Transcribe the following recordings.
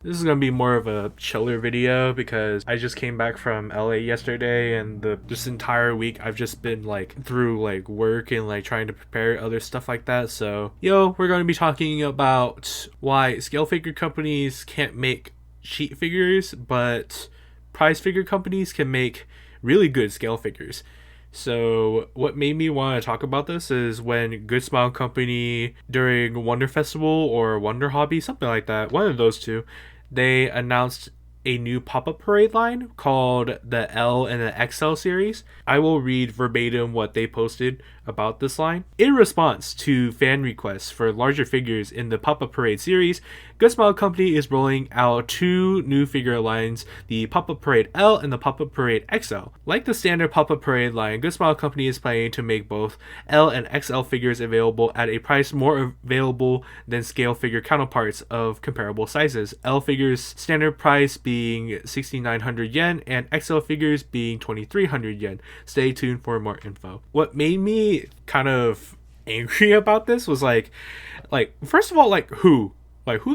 This is gonna be more of a chiller video because I just came back from LA yesterday, and this entire week I've just been like through like work and like trying to prepare other stuff like that. So we're gonna be talking about why scale figure companies can't make cheap figures, but prize figure companies can make really good scale figures. So what made me want to talk about this is when Good Smile Company during Wonder Festival or Wonder Hobby, something like that, one of those two, they announced a new pop-up parade line called the L and the XL series. I will read verbatim what they posted about this line. In response to fan requests for larger figures in the pop-up parade series, Good Smile Company is rolling out two new figure lines, the Pop-Up Parade L and the Pop-Up Parade XL. Like the standard Pop-Up Parade line, Good Smile Company is planning to make both L and XL figures available at a price more available than scale figure counterparts of comparable sizes. L figures standard price being 6,900 yen and XL figures being 2,300 yen. Stay tuned for more info. What made me kind of angry about this was like first of all, who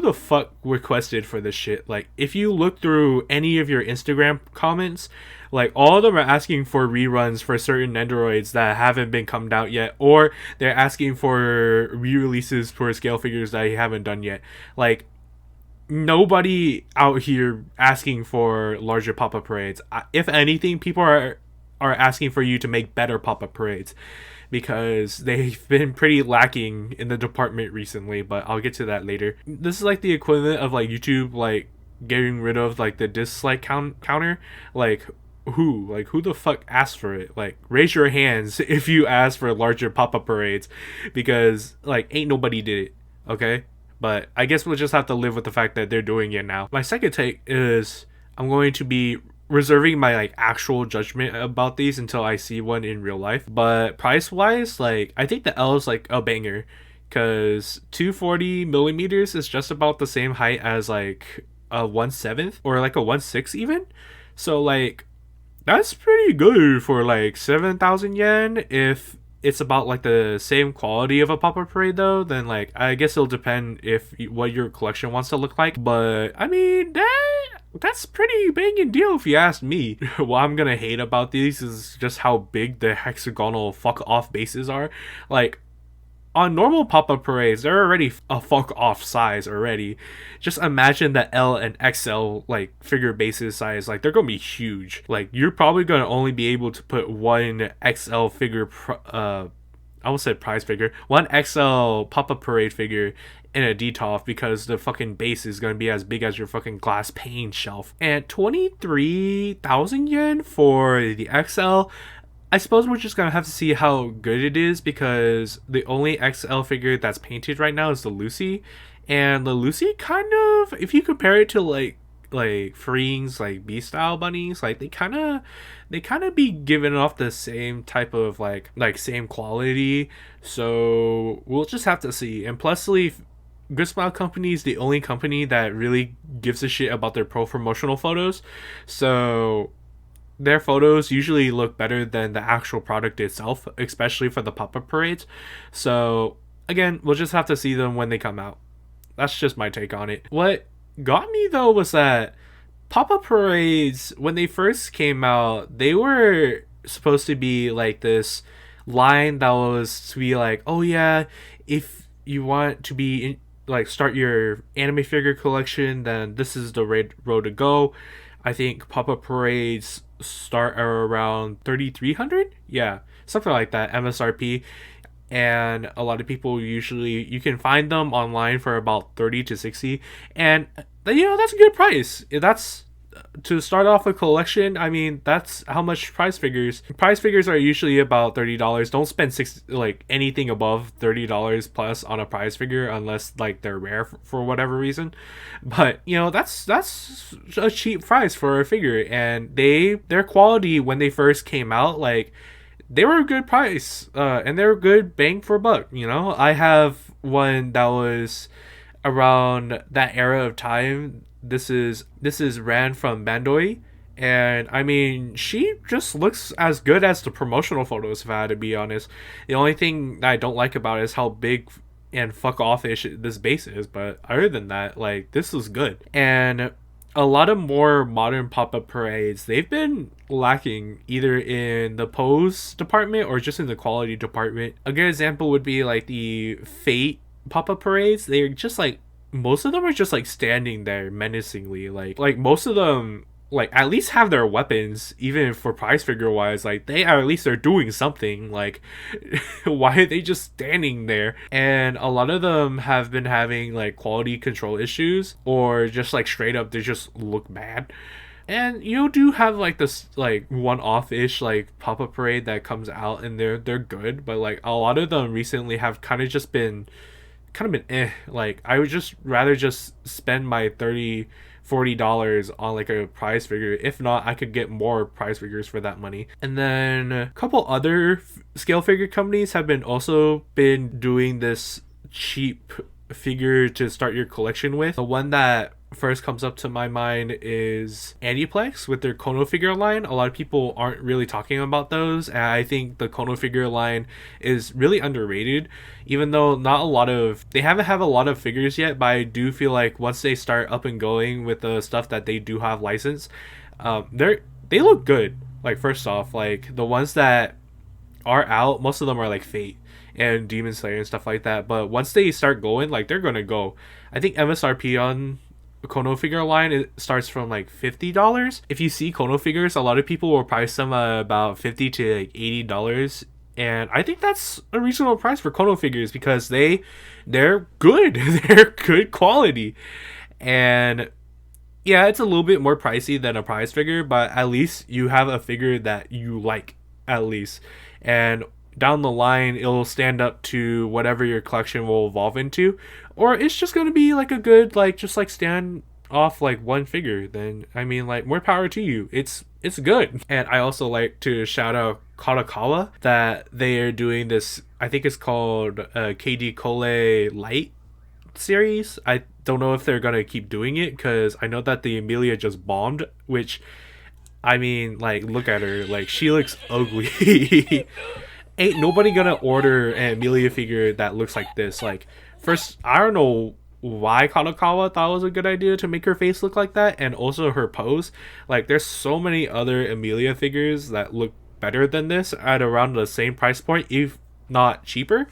the fuck requested for this shit? Like, if you look through any of your Instagram comments, like, all of them are asking for reruns for certain Nendoroids that haven't been come out yet, or they're asking for re-releases for scale figures that you haven't done yet. Like, nobody out here asking for larger pop-up parades. If anything, people are asking for you to make better pop-up parades, because they've been pretty lacking in the department recently, but I'll get to that later. This is like the equivalent of like YouTube like getting rid of like the dislike counter. Like, who the fuck asked for it? Like, raise your hands if you asked for larger pop-up parades, because like ain't nobody did it, okay? But I guess we'll just have to live with the fact that they're doing it now. My second take is I'm going to be reserving my like actual judgment about these until I see one in real life. But price wise, like, I think the L is like a banger, because 240 millimeters is just about the same height as like a 1/7 or like a 1/6 even. So like, that's pretty good for like 7,000 yen. If it's about like the same quality of a pop-up parade though, then like I guess it'll depend if what your collection wants to look like. But I mean, that's pretty banging deal if you ask me. What I'm gonna hate about these is just how big the hexagonal fuck off bases are. Like, on normal pop-up parades, they're already a fuck off size already. Just imagine the L and XL like figure bases size. Like, they're gonna be huge. Like, you're probably gonna only be able to put one XL figure I almost said prize figure, one XL pop-up parade figure in a DTOF, because the fucking base is gonna be as big as your fucking glass pane shelf. And 23,000 yen for the XL, I suppose we're just gonna have to see how good it is, because the only XL figure that's painted right now is the Lucy, and the Lucy kind of, if you compare it to like Freeing's like B style bunnies, like they kind of be giving off the same type of like same quality. So we'll just have to see. And plussly, Good Smile Company is the only company that really gives a shit about their pro promotional photos. So their photos usually look better than the actual product itself, especially for the pop-up parades. So again, we'll just have to see them when they come out. That's just my take on it. What got me though was that pop-up parades, when they first came out, they were supposed to be like this line that was to be like, oh yeah, if you want to be like start your anime figure collection, then this is the road to go. I think pop-up parades start around 3,300, yeah, something like that, MSRP. And a lot of people, usually you can find them online for about 30 to 60, and that's a good price. That's to start off a collection. I mean, that's how much prize figures are usually about $30. Don't spend anything above $30 plus on a prize figure unless like they're rare for whatever reason. But that's a cheap price for a figure, and their quality when they first came out, like, they were a good price, and they were good bang for buck. I have one that was around that era of time. This is Ran from Bandoi, and I mean, she just looks as good as the promotional photos, if I had to be honest. The only thing that I don't like about it is how big and fuck off this base is. But other than that, like, this was good. And a lot of more modern pop-up parades, they've been lacking either in the pose department or just in the quality department. A good example would be like the Fate pop-up parades. They're just like, most of them are just like standing there menacingly, like most of them like at least have their weapons, even for prize figure wise. Like, they at least are doing something. Like, why are they just standing there? And a lot of them have been having like quality control issues, or just like straight up they just look bad. And you do have like this like one-off ish like pop-up parade that comes out, and they're good, but like a lot of them recently have kind of been like, I would just rather just spend my $30-$40 on like a prize figure. If not, I could get more prize figures for that money. And then a couple other scale figure companies have also been doing this cheap figure to start your collection with. The one that first comes up to my mind is Aniplex with their Kono figure line. A lot of people aren't really talking about those, and I think the Kono figure line is really underrated, even though they haven't have a lot of figures yet. But I do feel like once they start up and going with the stuff that they do have licensed, they look good. Like, first off, like the ones that are out, most of them are like Fate and Demon Slayer and stuff like that. But once they start going, like, they're gonna go. I think MSRP on Kono figure line, it starts from like $50. If you see Kono figures, a lot of people will price them about $50 to like $80, and I think that's a reasonable price for Kono figures, because they're good. They're good quality. And yeah, it's a little bit more pricey than a prize figure, but at least you have a figure that you like, at least. And down the line, it'll stand up to whatever your collection will evolve into, or it's just going to be like a good, like, just like stand off like one figure. Then I mean, like, more power to you. It's good. And I also like to shout out Kadokawa, that they are doing this, I think it's called KD Cole Light series. I don't know if they're gonna keep doing it, because I know that the Amelia just bombed, which, I mean, like, look at her, like, she looks ugly. Ain't nobody gonna order an Amelia figure that looks like this. Like, first, I don't know why Kadokawa thought it was a good idea to make her face look like that, and also her pose. Like, there's so many other Amelia figures that look better than this at around the same price point, if not cheaper.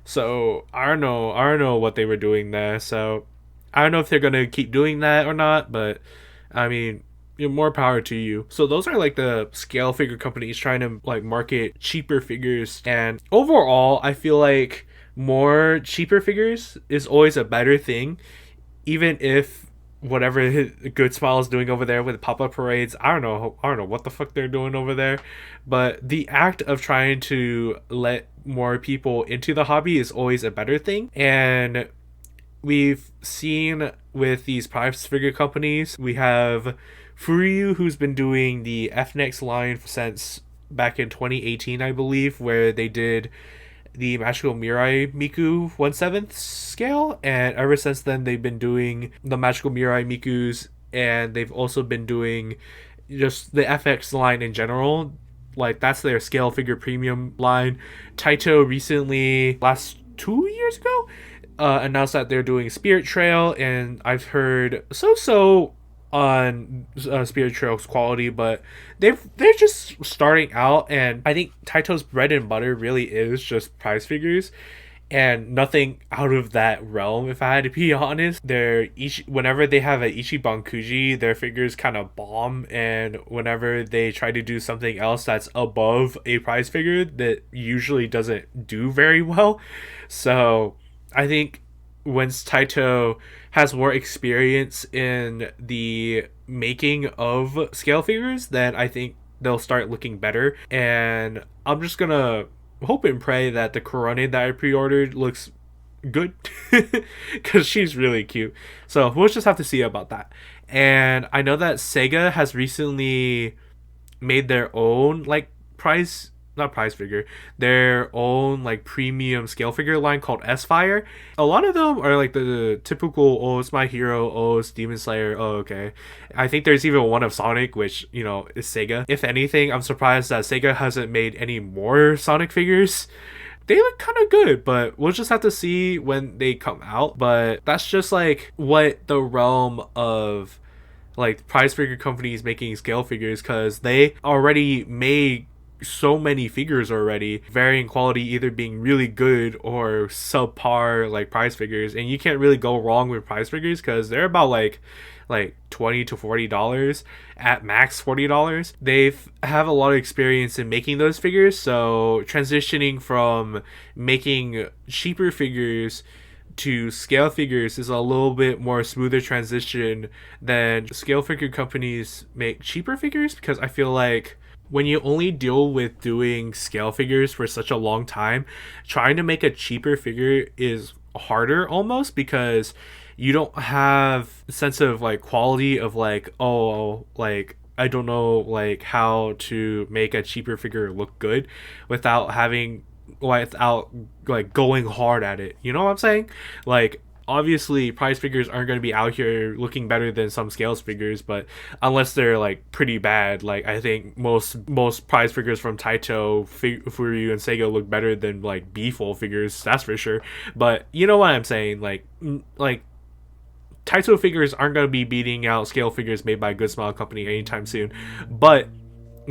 So I don't know what they were doing there. So I don't know if they're gonna keep doing that or not, but I mean, more power to you. So those are like the scale figure companies trying to like market cheaper figures. And overall, I feel like more cheaper figures is always a better thing, even if whatever Good Smile is doing over there with pop-up parades, I don't know what the fuck they're doing over there, but the act of trying to let more people into the hobby is always a better thing. And we've seen with these prize figure companies, we have Furyu, who's been doing the FNEX line since back in 2018, I believe, where they did the Magical Mirai Miku 1/7 scale, and ever since then they've been doing the Magical Mirai Mikus, and they've also been doing just the FX line in general. Like, that's their scale figure premium line. Taito recently, last 2 years ago, announced that they're doing Spirit Trail, and I've heard so on Spirit Trail's quality, but they're just starting out, and I think Taito's bread and butter really is just prize figures and nothing out of that realm, if I had to be honest. Whenever they have a Ichiban Kuji, their figures kind of bomb, and whenever they try to do something else that's above a prize figure, that usually doesn't do very well. So I think once Taito has more experience in the making of scale figures, then I think they'll start looking better. And I'm just gonna hope and pray that the Korone that I pre-ordered looks good, because she's really cute. So we'll just have to see about that. And I know that Sega has recently made their own like their own like premium scale figure line called S-Fire. A lot of them are like the typical, oh, it's my hero, oh, it's Demon Slayer, oh, okay. I think there's even one of Sonic, which, you know, is Sega. If anything, I'm surprised that Sega hasn't made any more Sonic figures. they look kind of good, but we'll just have to see when they come out. But that's just like what the realm of like prize figure companies making scale figures, because they already made so many figures already, varying quality, either being really good or subpar, like prize figures. And you can't really go wrong with prize figures because they're about like $20 to $40 at max. $40. They've have a lot of experience in making those figures, so transitioning from making cheaper figures to scale figures is a little bit more smoother transition than scale figure companies make cheaper figures, because I feel like when you only deal with doing scale figures for such a long time, trying to make a cheaper figure is harder almost, because you don't have a sense of like quality of like, oh, like I don't know like how to make a cheaper figure look good without like going hard at it. You know what I'm saying? Like obviously prize figures aren't going to be out here looking better than some scales figures, but unless they're like pretty bad, like I think most prize figures from Taito, Furyu, and Sega look better than like B-full figures, that's for sure. But you know what I'm saying? Like Taito figures aren't going to be beating out scale figures made by Good Smile Company anytime soon. But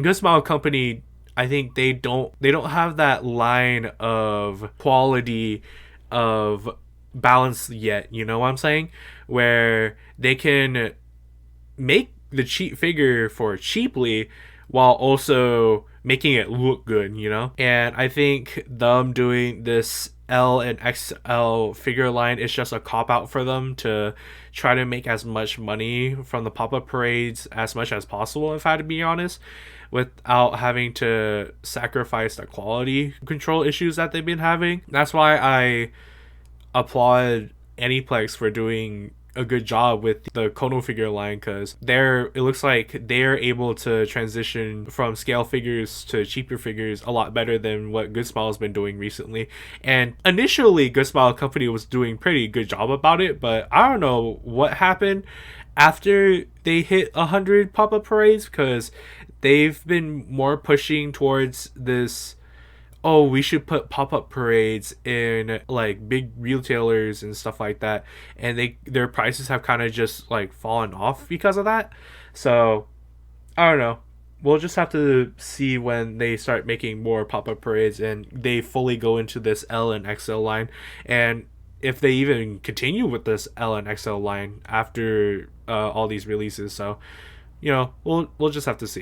Good Smile Company, I think they don't have that line of quality of balance yet, you know what I'm saying? Where they can make the cheap figure for cheaply while also making it look good, you know? And I think them doing this L and XL figure line is just a cop out for them to try to make as much money from the pop-up parades as much as possible, if I had to be honest, without having to sacrifice the quality control issues that they've been having. That's why I applaud Aniplex for doing a good job with the Kono figure line, because it looks like they're able to transition from scale figures to cheaper figures a lot better than what Good Smile's been doing recently. And initially Good Smile Company was doing pretty good job about it, but I don't know what happened after they hit 100 pop-up parades, because they've been more pushing towards this, oh, we should put pop-up parades in like big retailers and stuff like that, and their prices have kind of just like fallen off because of that. So I don't know, we'll just have to see when they start making more pop-up parades and they fully go into this L and XL line, and if they even continue with this L and XL line after all these releases. So we'll just have to see.